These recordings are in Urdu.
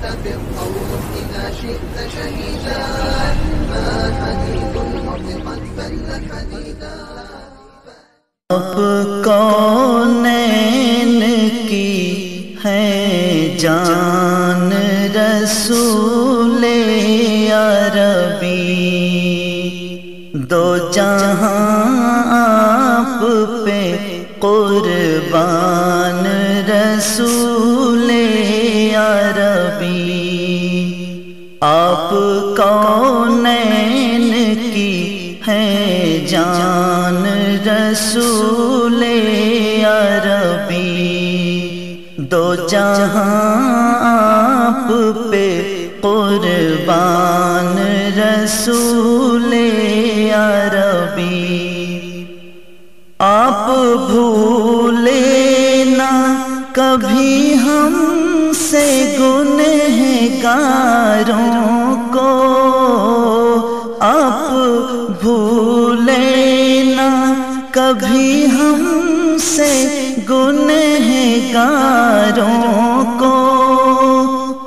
كنت في الطوف إذا شئت شهيدا ما حديد الأرض قد فل حديدا. آپ کونین کی ہے جان رسول عربی، دو جہاں آپ پہ قربان رسول عربی. آپ کونین کی ہے جان رسول عربی، دو جہاں آپ پہ قربان رسول عربی. آپ بھولے نہ کبھی ہم سے گنہگاروں کو، آپ بھولے نہ کبھی ہم سے گنہگاروں کو.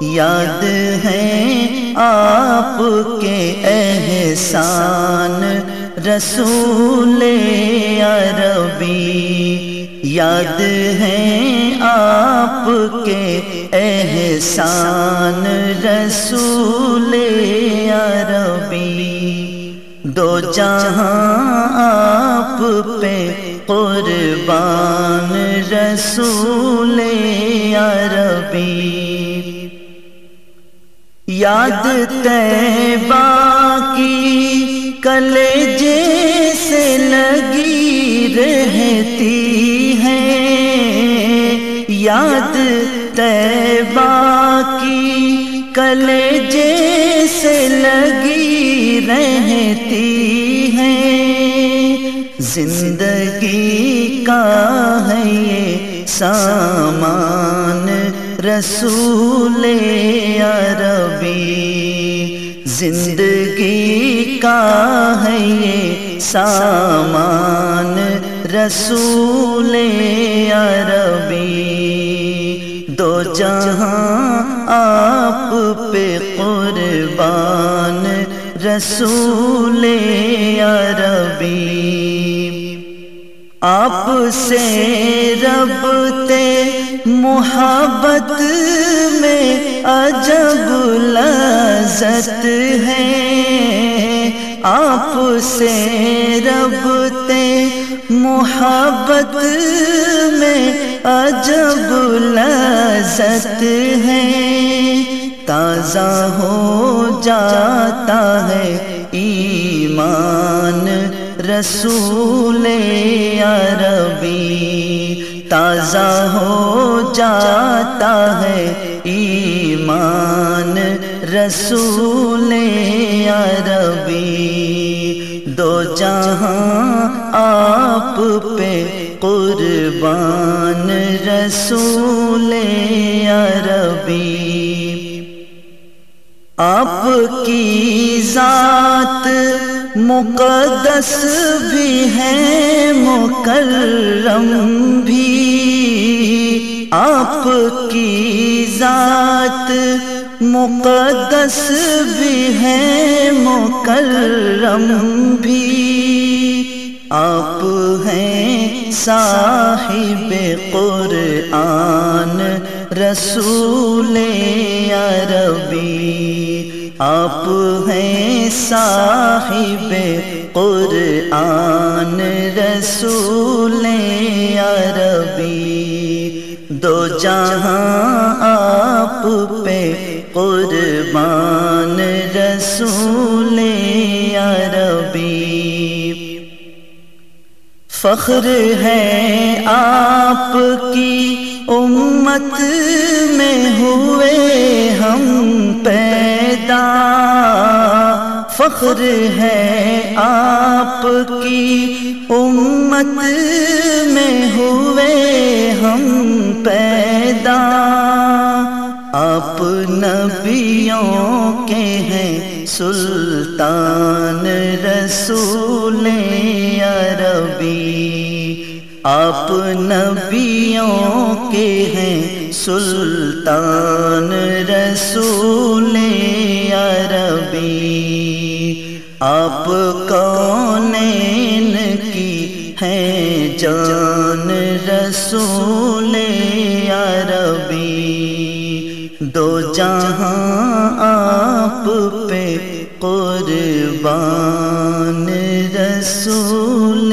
یاد ہیں آپ کے احسان رسول عربی، یاد ہیں آپ کے احسان رسول عربی. دو جہاں آپ پہ قربان رسول عربی. یاد طیبہ کی کلیجے سے لگی رہتی ہے، یاد طیبہ کی کلیجے سے لگی رہتی ہے. زندگی کا ہے یہ سامان رسول عربی، زندگی کا ہے یہ سامان رسول عربی. دو جہاں آپ پہ قربان رسول عربی. آپ سے ربطِ محبت میں عجب لذت ہے، آپ سے ربطِ محبت میں عجب لذت ہے. تازہ ہو جاتا ہے ایمان رسول عربی، تازہ ہو جاتا ہے ایمان رسول عربی. دو جہاں آپ پہ قربان رسول عربی. آپ کی ذات مقدس بھی ہے مکرم بھی، آپ کی ذات مقدس بھی ہے مکرم بھی. آپ ہیں صاحب قرآن رسول عربی، آپ ہیں صاحب قرآن رسول عربی. دو جہاں آپ پہ قربان رسول عربی. فخر ہے آپ کی امت میں ہوئے ہم پیدا، فخر ہے آپ کی امت میں ہوئے ہم پیدا. آپ نبیوں کے ہیں سلطان رسول عربی، آپ نبیوں کے ہیں سلطان رسول رسول عربی، آپ کونین کی ہیں جان رسول عربی، دو جہاں آپ پہ قربان رسول